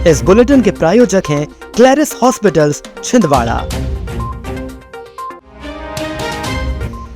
इस बुलेटिन के प्रायोजक हैं क्लैरिस हॉस्पिटल्स छिंदवाड़ा।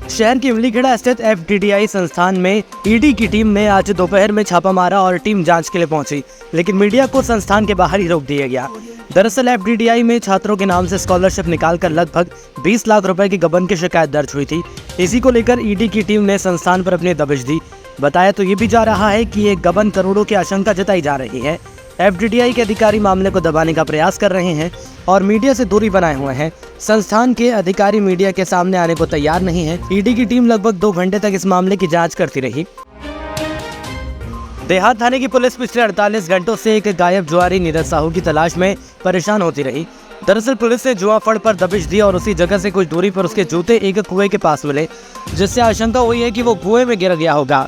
शहर के इमलीखेड़ा स्थित FDDI संस्थान में ईडी की टीम ने आज दोपहर में छापा मारा और टीम जांच के लिए पहुंची, लेकिन मीडिया को संस्थान के बाहर ही रोक दिया गया। दरअसल FDDI में छात्रों के नाम से स्कॉलरशिप निकालकर लगभग 20 लाख रुपए की गबन की शिकायत दर्ज हुई थी। इसी को लेकर ईडी की टीम ने संस्थान पर अपनी दबिश दी। बताया तो ये भी जा रहा है कि ये गबन करोड़ों की आशंका जताई जा रही है। FDDI के अधिकारी मामले को दबाने का प्रयास कर रहे हैं और मीडिया से दूरी बनाए हुए हैं। संस्थान के अधिकारी मीडिया के सामने आने को तैयार नहीं है। ईडी की टीम लगभग 2 घंटे तक इस मामले की जांच करती रही। देहात थाने की पुलिस पिछले 48 घंटों से एक गायब जुआरी नीरज साहू की तलाश में परेशान होती रही। दरअसल पुलिस ने जुआफड़ पर दबिश दी और उसी जगह से कुछ दूरी पर उसके जूते एक कुएं के पास मिले, जिससे आशंका हुई है कि वो कुएं में गिर गया होगा।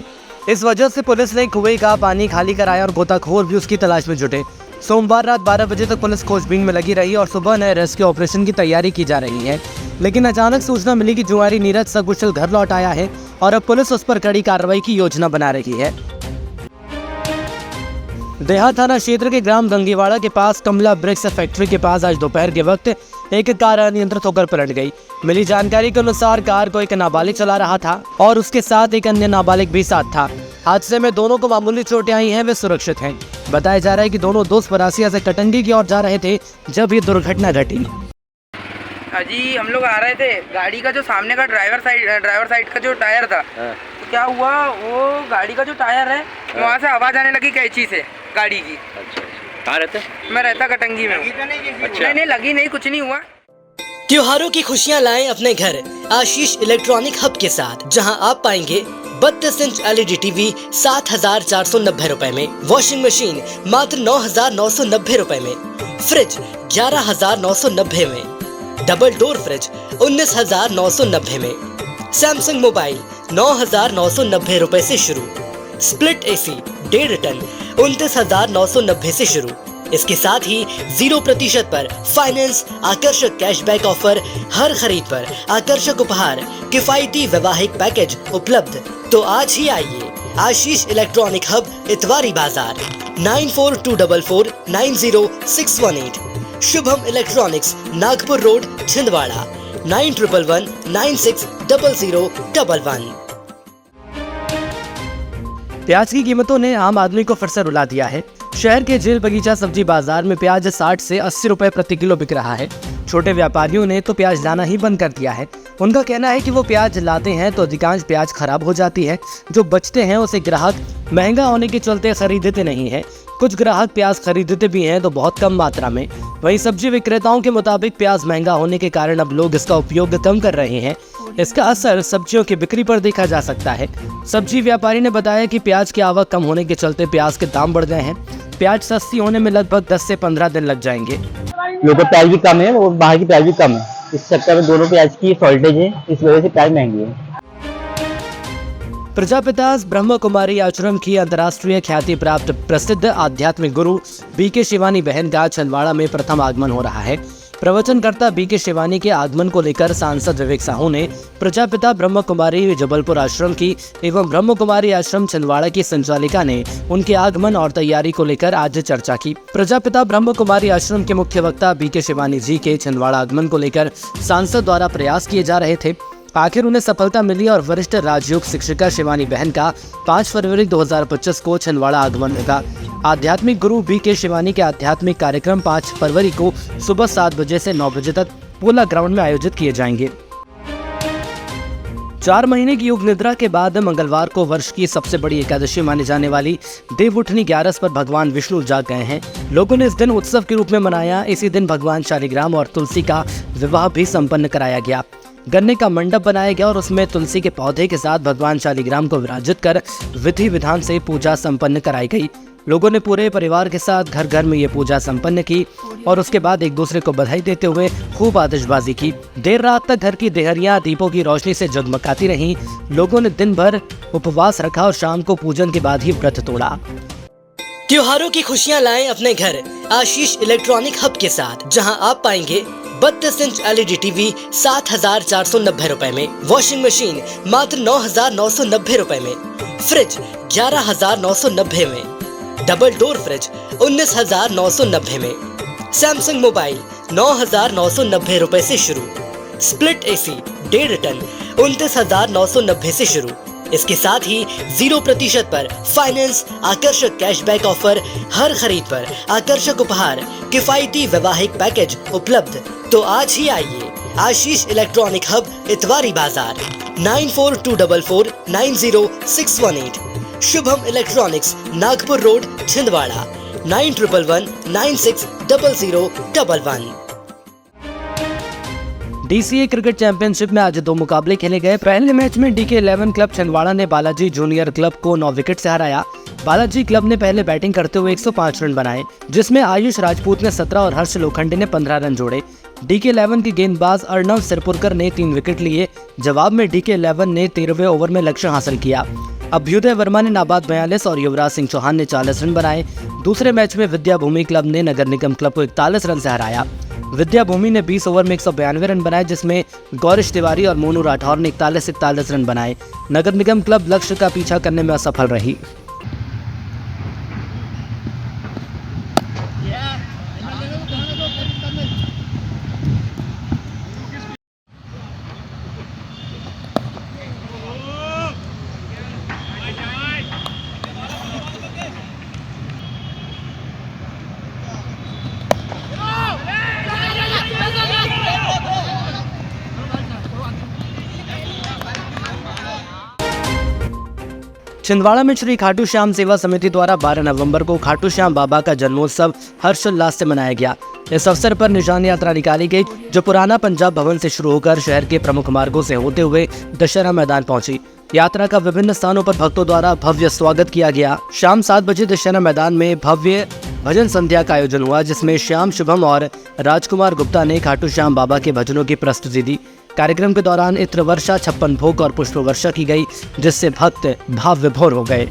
इस वजह से पुलिस ने कुएं का पानी खाली कराया और गोताखोर भी उसकी तलाश में जुटे। सोमवार रात 12 बजे तक पुलिस खोजबीन में लगी रही और सुबह नए रेस्क्यू ऑपरेशन की तैयारी की जा रही है। लेकिन अचानक सूचना मिली कि जुआरी नीरज सकुशल घर लौट आया है और अब पुलिस उस पर कड़ी कार्रवाई की योजना बना रही है। देहात थाना क्षेत्र के ग्राम गंगीवाड़ा के पास कमला ब्रिक्स फैक्ट्री के पास आज दोपहर के वक्त एक कार अनियंत्रित होकर पलट गई। मिली जानकारी के अनुसार कार को एक नाबालिग चला रहा था और उसके साथ एक अन्य नाबालिग भी साथ था। हादसे में दोनों को मामूली चोटें आई हैं, वे सुरक्षित हैं। बताया जा रहा है कि दोनों दोस्त परासिया से कटंगी की ओर जा रहे थे जब ये दुर्घटना घटी। अजी हम लोग आ रहे थे, गाड़ी का जो सामने का ड्राइवर साइड का जो टायर था, तो क्या हुआ, वो गाड़ी का जो टायर है वहाँ से आवाज़ आने लगी कैंची से गाड़ी की। अच्छा, कहाँ रहते? मैं रहता कटंगी में। अच्छा। नहीं लगी नहीं, कुछ नहीं हुआ। त्योहारों की खुशियां लाएं अपने घर आशीष इलेक्ट्रॉनिक हब के साथ, जहां आप पाएंगे 32 इंच LED टीवी 7,490 रुपए में, वॉशिंग मशीन मात्र 9,990 रुपए में, फ्रिज 11,990 में, डबल डोर फ्रिज 19,990 में, सैमसंग मोबाइल 9,990 रुपए से शुरू, स्प्लिट AC 1.5 टन 29,990 से शुरू। इसके साथ ही 0% पर फाइनेंस, आकर्षक कैशबैक ऑफर, हर खरीद पर आकर्षक उपहार, किफायती वैवाहिक पैकेज उपलब्ध। तो आज ही आइए आशीष इलेक्ट्रॉनिक हब, इतवारी बाजार, 9424490618, शुभम इलेक्ट्रॉनिक्स, नागपुर रोड, छिंदवाड़ा, 9111960011। प्याज की कीमतों ने आम आदमी को फिर से रुला दिया है। शहर के जेल बगीचा सब्जी बाजार में प्याज 60 से 80 रुपए प्रति किलो बिक रहा है। छोटे व्यापारियों ने तो प्याज लाना ही बंद कर दिया है। उनका कहना है कि वो प्याज लाते हैं तो अधिकांश प्याज खराब हो जाती है। जो बचते हैं उसे ग्राहक महंगा होने के चलते खरीदते नहीं है। कुछ ग्राहक प्याज खरीदते भी हैं तो बहुत कम मात्रा में। वहीं सब्जी विक्रेताओं के मुताबिक प्याज महंगा होने के कारण अब लोग इसका उपयोग कम कर रहे हैं। इसका असर सब्जियों की बिक्री पर देखा जा सकता है। सब्जी व्यापारी ने बताया कि प्याज की आवक कम होने के चलते प्याज के दाम बढ़ गए हैं। प्याज सस्ती होने में लगभग 10 से 15 दिन लग जाएंगे। लोगों प्याज भी कम है और बाहर की प्याज भी कम है। इस चक्कर में दोनों प्याज की शॉर्टेज है, इस वजह से प्याज महंगी है। प्रजापिता ब्रह्म कुमारी आश्रम की अंतर्राष्ट्रीय ख्याति प्राप्त प्रसिद्ध आध्यात्मिक गुरु BK शिवानी बहन का छिंदवाड़ा में प्रथम आगमन हो रहा है। प्रवचनकर्ता BK शिवानी के आगमन को लेकर सांसद विवेक साहू ने प्रजापिता ब्रह्म कुमारी जबलपुर आश्रम की एवं ब्रह्म कुमारी आश्रम छिंदवाड़ा की संचालिका ने उनके आगमन और तैयारी को लेकर आज चर्चा की। प्रजापिता ब्रह्म कुमारी आश्रम के मुख्य वक्ता BK शिवानी जी के छिंदवाड़ा आगमन को लेकर सांसद द्वारा प्रयास किए जा रहे थे। आखिर उन्हें सफलता मिली और वरिष्ठ राजयोग शिक्षिका शिवानी बहन का 5 फरवरी 2025 को छिंदवाड़ा आगमन होगा। आध्यात्मिक गुरु BK शिवानी के आध्यात्मिक कार्यक्रम 5 फरवरी को सुबह 7 बजे से 9 बजे तक पोला ग्राउंड में आयोजित किए जाएंगे। 4 महीने की योग निद्रा के बाद मंगलवार को वर्ष की सबसे बड़ी एकादशी मानी जाने वाली देवउठनी 11 पर भगवान विष्णु जाग गए हैं। लोगों ने इस दिन उत्सव के रूप में मनाया। इसी दिन भगवान शालिग्राम और तुलसी का विवाह भी संपन्न कराया गया। गन्ने का मंडप बनाया गया और उसमें तुलसी के पौधे के साथ भगवान शालिग्राम को विराजित कर विधि विधान से पूजा संपन्न कराई गई। लोगों ने पूरे परिवार के साथ घर घर में ये पूजा संपन्न की और उसके बाद एक दूसरे को बधाई देते हुए खूब आतिशबाजी की। देर रात तक घर की देहरियां दीपों की रोशनी से जगमगाती रहीं। लोगों ने दिन भर उपवास रखा और शाम को पूजन के बाद ही व्रत तोड़ा। त्योहारों की खुशियां लाएं अपने घर आशीष इलेक्ट्रॉनिक हब के साथ, जहां आप पाएंगे 32 इंच LED टीवी 7,490 रुपए में, वॉशिंग मशीन मात्र 9,990 रुपए में, फ्रिज 11,990 में, डबल डोर फ्रिज 19,990 में, सैमसंग मोबाइल 9,990 रुपए से शुरू, स्प्लिट एसी 1.5 टन 29,990 से शुरू। इसके साथ ही 0% पर फाइनेंस, आकर्षक कैशबैक ऑफर, हर खरीद पर आकर्षक उपहार, किफायती वैवाहिक पैकेज उपलब्ध। तो आज ही आइए आशीष इलेक्ट्रॉनिक हब, इतवारी बाजार, 9424490618, Shubham electronics, Nagpur road, Chhindwara, 9111960011। DCA cricket championship में आज 2 मुकाबले खेले गए। पहले मैच में DK11 क्लब छिंदवाड़ा ने बालाजी जूनियर क्लब को 9 विकेट से हराया। बालाजी क्लब ने पहले बैटिंग करते हुए 105 रन बनाए, जिसमें आयुष राजपूत ने 17 और हर्ष लोखंडे ने 15 रन जोड़े। DK11 के गेंदबाज अर्णव सिरपुरकर ने 3 विकेट लिए। जवाब में DK11 ने 13वें ओवर में लक्ष्य हासिल किया। अभ्युदय वर्मा ने नाबाद 42 और युवराज सिंह चौहान ने 40 रन बनाए। दूसरे मैच में विद्या भूमि क्लब ने नगर निगम क्लब को 41 रन से हराया। विद्या भूमि ने 20 ओवर में 192 रन बनाए, जिसमें गौरिश तिवारी और मोनू राठौर ने 41 रन बनाए। नगर निगम क्लब लक्ष्य का पीछा करने में असफल रही। छिंदवाड़ा में श्री खाटू श्याम सेवा समिति द्वारा 12 नवंबर को खाटू श्याम बाबा का जन्मोत्सव हर्षोल्लास से मनाया गया। इस अवसर पर निशान यात्रा निकाली गई, जो पुराना पंजाब भवन से शुरू होकर शहर के प्रमुख मार्गों से होते हुए दशहरा मैदान पहुंची। यात्रा का विभिन्न स्थानों पर भक्तों द्वारा भव्य स्वागत किया गया। शाम 7 बजे दशहरा मैदान में भव्य भजन संध्या का आयोजन हुआ, जिसमें श्याम शुभम और राजकुमार गुप्ता ने खाटू श्याम बाबा के भजनों की प्रस्तुति दी। कार्यक्रम के दौरान इत्र वर्षा, 56 भोग और पुष्प वर्षा की गई, जिससे भक्त भाव विभोर हो गए।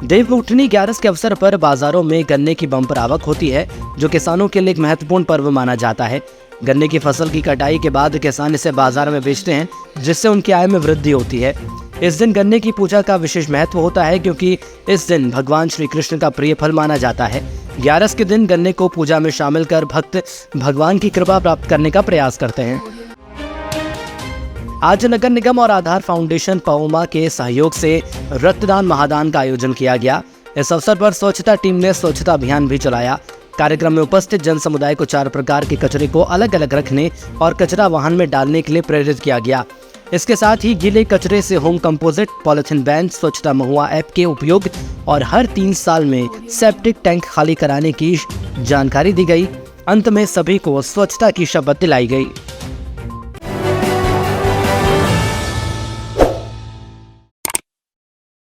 देवउठनी 11 के अवसर पर बाजारों में गन्ने की बम्पर आवक होती है, जो किसानों के लिए एक महत्वपूर्ण पर्व माना जाता है। गन्ने की फसल की कटाई के बाद किसान इसे बाजार में बेचते हैं, जिससे उनकी आय में वृद्धि होती है। इस दिन गन्ने की पूजा का विशेष महत्व होता है, क्योंकि इस दिन भगवान श्री कृष्ण का प्रिय फल माना जाता है। 11 के दिन गन्ने को पूजा में शामिल कर भक्त भगवान की कृपा प्राप्त करने का प्रयास करते हैं। आज नगर निगम और आधार फाउंडेशन पवोमा के सहयोग से रक्तदान महादान का आयोजन किया गया। इस अवसर पर स्वच्छता टीम ने स्वच्छता अभियान भी चलाया। कार्यक्रम में उपस्थित जन समुदाय को 4 प्रकार के कचरे को अलग अलग रखने और कचरा वाहन में डालने के लिए प्रेरित किया गया। इसके साथ ही गीले कचरे से होम कंपोजिट, पॉलिथीन बैन, स्वच्छता महुआ ऐप के उपयोग और हर 3 साल में सेप्टिक टैंक खाली कराने की जानकारी दी गई। अंत में सभी को स्वच्छता की शपथ दिलाई गई।